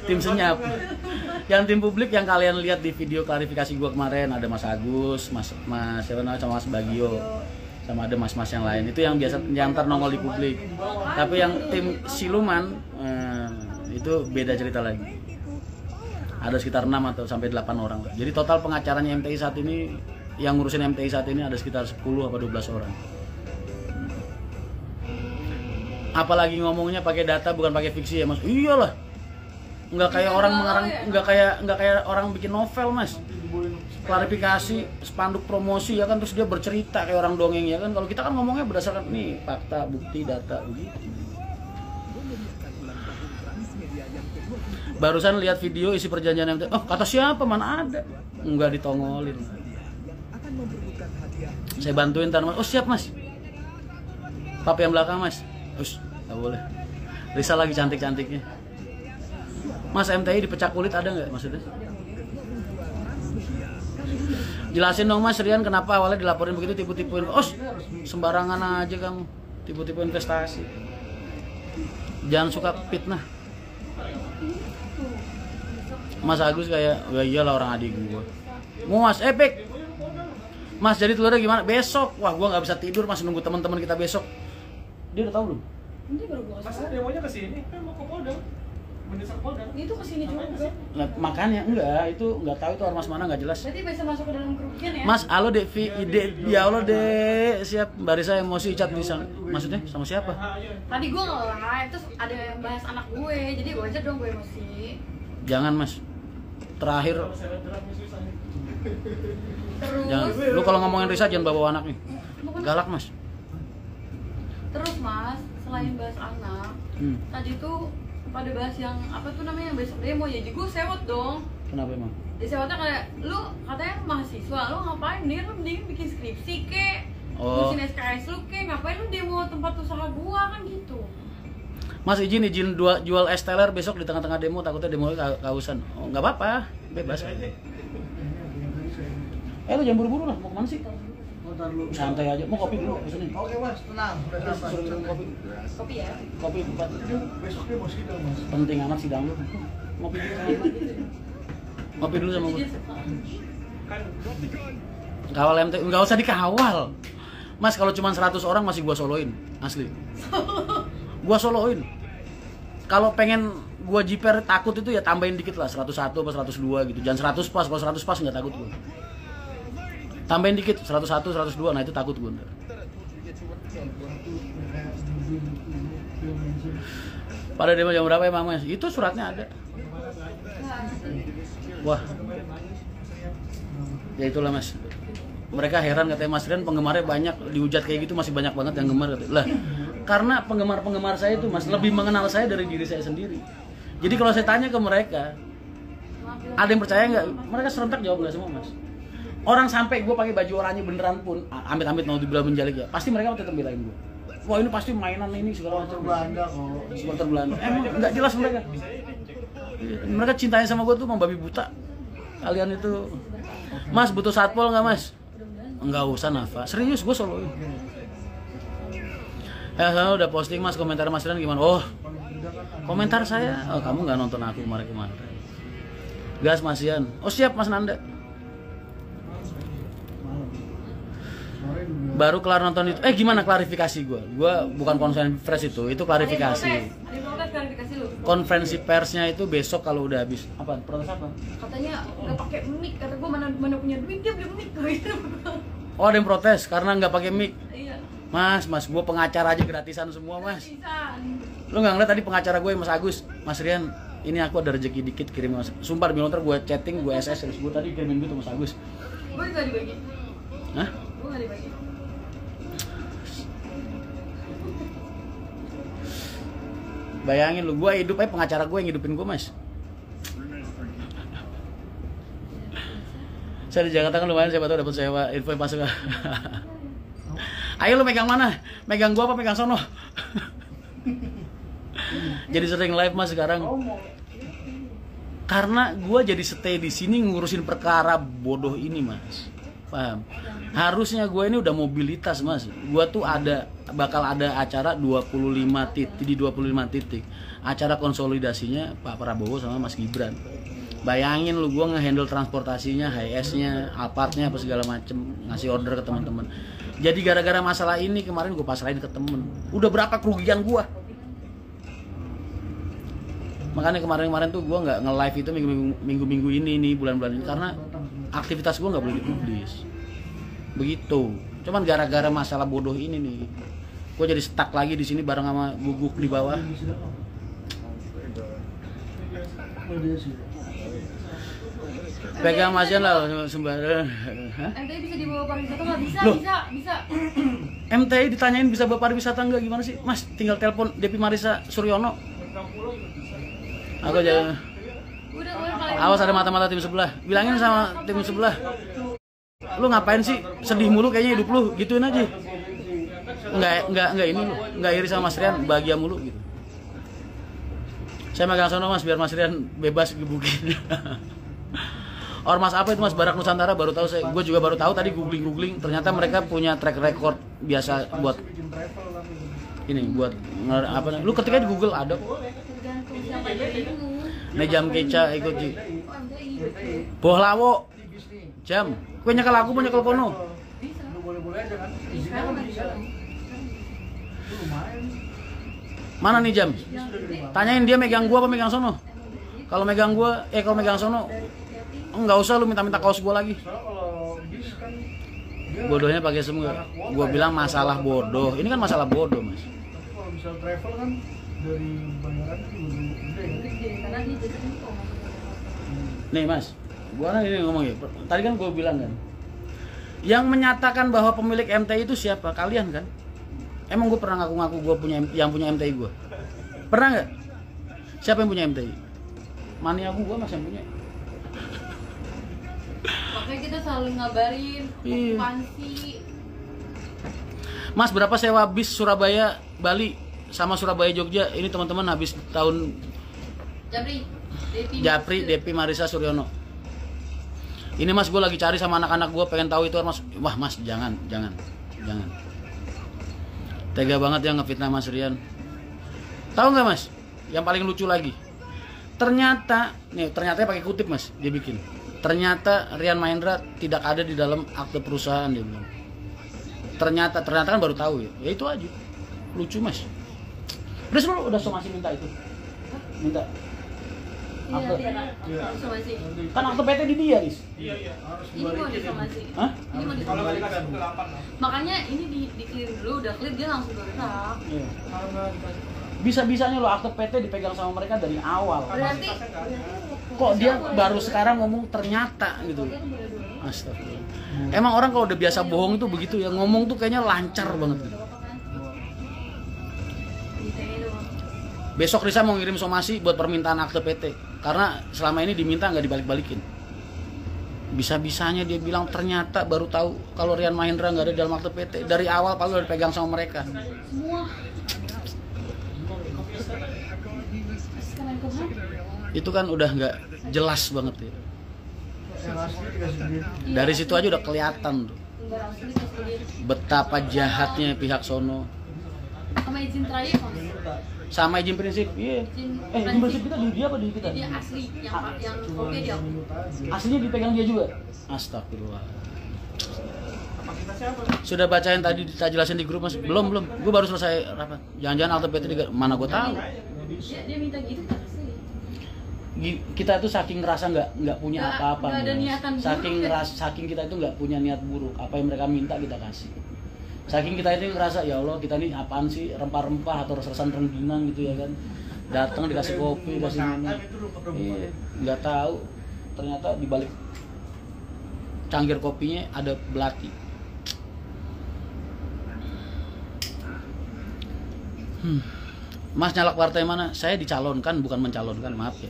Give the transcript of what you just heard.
Tim senyap. Yang tim publik yang kalian lihat di video klarifikasi gua kemarin ada Mas Agus, Mas siapa namanya, sama Mas Bagio, sama ada mas-mas yang lain. Itu yang biasa yang nongol di publik. Tapi yang tim siluman itu beda cerita lagi. Ada sekitar 6 atau sampai 8 orang. Jadi total pengacaranya MTI saat ini, yang ngurusin MTI saat ini ada sekitar 10 atau 12 orang. Apalagi ngomongnya pakai data bukan pakai fiksi ya Mas. Iyalah. Nggak kayak orang mengarang, nggak kayak orang bikin novel Mas. Klarifikasi, spanduk promosi ya kan, terus dia bercerita kayak orang dongeng ya kan. Kalau kita kan ngomongnya berdasarkan nih fakta, bukti, data begitu. Barusan lihat video isi perjanjian MTI. Oh, kata siapa? Mana ada? Nggak ditongolin. Saya bantuin Mas. Oh, siap Mas. Pap yang belakang Mas. Us, nggak boleh. Risa lagi cantik-cantiknya. Mas, MTI dipecah kulit ada nggak maksudnya? Jelasin dong Mas Rian, kenapa awalnya dilaporin begitu, tipu-tipuin. Oh, sembarangan aja kamu, tipu-tipu investasi. Jangan suka fitnah. Mas Agus kayak, ya iyalah orang adik gua. Mau Mas, Epic. Mas jadi telurnya gimana? Besok. Wah, gua nggak bisa tidur Mas, nunggu teman-teman kita besok. Dia udah tahu belum? Ini baru gua kasih. Masa demonya ke sini? Kan mau ke Polda. Mendesak Polda. Itu ke sini juga. Nah, makanya enggak, itu enggak tahu itu ormas mana, enggak jelas. Berarti bisa masuk ke dalam kerugian ya? Mas, halo Devi, ya Allah deh, siap. Barisa emosi cat bisa. Maksudnya sama siapa? Tadi gua nge-live terus ada yang bahas anak gue. Jadi wajar dong gue emosi. Jangan Mas. Terakhir Terus jangan. Lu kalau ngomongin Risa jangan bawa anak nih. Galak Mas. Terus Mas, selain bahas anak, tadi tuh pada bahas yang apa tuh namanya, yang besok demo ya, jadi gue sewot dong. Kenapa emang? Di sewotnya kayak, lu katanya mahasiswa, lu ngapain nih, lu mending bikin skripsi kek, ngurusin SKS lu kek, ngapain lu demo tempat usaha gua, kan gitu. Mas izin jual es teler besok di tengah-tengah demo, takutnya demo kehausan. Oh, nggak apa-apa, bebas. Lu jangan buru-buru lah, mau kemana sih? Santai aja, mau kopi dulu kesini. Oke Mas, tenang. Kopi. Kopi ya? Kopi 4. Besoknya mau sidang Mas. Penting amat sidang lu. Ngopi dulu sama gue. Ngopi dulu sama gue. Kawal MT, nggak usah dikawal. Mas, kalau cuma 100 orang masih gua soloin, asli. Gua soloin. Kalau pengen gua jiper takut itu ya tambahin dikit lah, 101 apa 102 gitu. Jangan 100 pas, kalau 100 pas nggak takut gua. Tambahin dikit, 101, 102, nah itu takut gua. Pada demo jam berapa emang Mas? Itu suratnya ada. Wah. Ya itulah Mas. Mereka heran katanya Mas Rian penggemarnya banyak, dihujat kayak gitu masih banyak banget yang gemar katanya. Lah, karena penggemar-penggemar saya itu Mas lebih mengenal saya dari diri saya sendiri. Jadi kalau saya tanya ke mereka, ada yang percaya nggak? Mereka serentak jawab nggak semua Mas. Orang sampai gue pakai baju oranye beneran pun, amit-amit mau dibilang menjalik ya, pasti mereka tetap belain gue. Wah ini pasti mainan ini segala macam. Belanda kok. Supporter Belanda. Emang nggak jelas mereka. Mereka cintanya sama gue tuh membabi buta. Kalian itu, Mas butuh satpol nggak Mas? Nggak usah Nafa. Serius gue soloin. Saya udah posting Mas komentar Mas Rian gimana? Oh, komentar saya. Oh kamu nggak nonton aku kemarin. Gas Mas Rian. Oh siap Mas Nanda. Baru kelar nonton itu, gimana klarifikasi gue? Gue bukan konferensi pers itu klarifikasi. Ada protes klarifikasi lu? Konferensi persnya itu besok kalau udah habis. Apa? Protes apa? Katanya nggak pakai mic, kata gue mana punya duit dia beli mic gitu. Oh ada yang protes karena nggak pakai mic. Iya. Mas, gue pengacara aja gratisan semua Mas. Gratisan. Lu nggak ngeliat tadi pengacara gue Mas Agus, Mas Rian, ini aku ada rezeki dikit kirim Mas. Sumpah demi ntar gue chatting, gue SS, gue tadi kirimin duit Mas Agus. Gue nggak dibagi. Hah? Gue nggak dibagi. Bayangin lu, gue hidup pengacara gue yang hidupin gue Mas. Saya di Jakarta kan lumayan, siapa tahu dapat sewa info yang masuk. Ayo lu megang mana? Megang gua apa megang sono? Jadi sering live Mas sekarang. Karena gua jadi stay di sini ngurusin perkara bodoh ini Mas. Paham? Harusnya gue ini udah mobilitas mas. Gue tuh bakal ada acara 25 titik di 25 titik. Acara konsolidasinya Pak Prabowo sama Mas Gibran. Bayangin lu, gue ngehandle transportasinya, HS-nya, Alphardnya apa segala macem, ngasih order ke teman-teman. Jadi gara-gara masalah ini kemarin gue pasrahin ke temen. Udah berapa kerugian gue? Makanya kemarin-kemarin tuh gue nggak nge-live itu minggu-minggu ini nih, bulan-bulan ini, karena aktivitas gue nggak boleh dipublis. Begitu. Cuman gara-gara masalah bodoh ini nih, gue jadi stuck lagi di sini bareng sama Guguk di bawah. Pegang Mas Jan lah sembarang. MTI bisa dibawa pariwisata nggak? Bisa, Loh. bisa. MTI ditanyain bisa bawa pariwisata nggak, gimana sih? Mas tinggal telepon Depi Marisa Suryono. Aku aja. Awas ada mata-mata tim sebelah. Bilangin sama tim sebelah. Lu ngapain sih? Sedih mulu kayaknya hidup lu, gituin aja. Enggak ini lu. Enggak iri sama Mas Rian, bahagia mulu gitu. Saya megang sono Mas biar Mas Rian bebas gebukin. Ormas apa itu Mas? Barak Nusantara baru tahu saya. Gue juga baru tahu tadi googling. Ternyata mereka punya track record biasa buat ini, buat apa? Lu ketika di Google ada kok. Nejam keca ikut ji. Boh lawo. Jam. Kue nyekel aku mau nyekel kono. Lu boleh-boleh aja kan? Izinnya kan bisa. Itu lumayan. Mana nih Jam? Tanyain dia megang gua apa megang sono. Kalau megang gua, kalau megang sono, enggak usah lu minta-minta kaos gua lagi. Soalnya kalau bis kan Bodohnya pakai semua. Gua bilang masalah bodoh. Ini kan masalah bodoh, Mas. kalau misal travel kan dari bayaran itu gede kan? Nih, Mas. Gua ini ngomong ya. Tadi kan gua bilang kan, yang menyatakan bahwa pemilik MTI itu siapa? Kalian kan? Emang gue pernah ngaku-ngaku gue punya yang punya MTI gue? Pernah nggak? Siapa yang punya MTI? Mania gue Mas yang punya. Makanya kita selalu ngabarin Iya. okupansi. Mas berapa sewa bis Surabaya Bali sama Surabaya Jogja? Ini teman-teman habis tahun Japri Depi Marisa Suryono. Ini Mas gue lagi cari sama anak-anak gue, pengen tahu itu Mas. Wah Mas jangan. Tega banget ya ngefitnah Mas Rian. Tahu nggak Mas? Yang paling lucu lagi. Ternyata pakai kutip Mas, dia bikin. Ternyata Rian Mahendra tidak ada di dalam akte perusahaan dia bilang. Ternyata kan baru tahu ya. Ya itu aja. Lucu Mas. Terus lu udah somasi minta itu? Minta. Akte. Somasi. Kan akte PT di dia, Is. Iya, harus Ini mau disomasi. Hah? Ini mau disomasi. Makanya ini di clear dulu, udah clear dia langsung bergerak. Iya. Bisa-bisanya lo akte PT dipegang sama mereka dari awal. Berarti Kok dia baru sekarang ngomong ternyata gitu. Astagfirullah. Emang orang kalau udah biasa bohong itu begitu ya, ngomong tuh kayaknya lancar banget gitu. Besok Risa mau ngirim somasi buat permintaan akte PT karena selama ini diminta nggak dibalik-balikin. Bisa-bisanya dia bilang ternyata baru tahu kalau Rian Mahendra nggak ada di dalam akte PT dari awal, padahal udah dipegang sama mereka. semua Itu kan udah nggak jelas banget ya. yang asli dikasih duit. Dari situ aja udah kelihatan tuh betapa jahatnya pihak sono. sama izin trayek Mas. Sama izin prinsip, iya. Izin prinsip kita di dia apa di kita? Dia asli yang kopi dia. Aslinya dipegang dia juga. Astagfirullah. Sudah bacain tadi, kita jelasin di grup Mas. Belum. Gue baru selesai rapat. Jangan-jangan akte PT mana gue tahu. Dia minta gitu kan asli. Kita itu saking ngerasa nggak punya apa-apa. Nggak ada Mas. niatan buruk, Saking kita itu nggak punya niat buruk. Apa yang mereka minta kita kasih. Saking kita itu ngerasa ya Allah kita ini apaan sih, rempah-rempah atau resesan rengginang gitu ya kan. Datang dikasih kopi, dikasih minum. Iya, nggak tahu ternyata di balik cangkir kopinya ada belati. Mas nyalak partai mana? Saya dicalonkan bukan mencalonkan, maaf ya.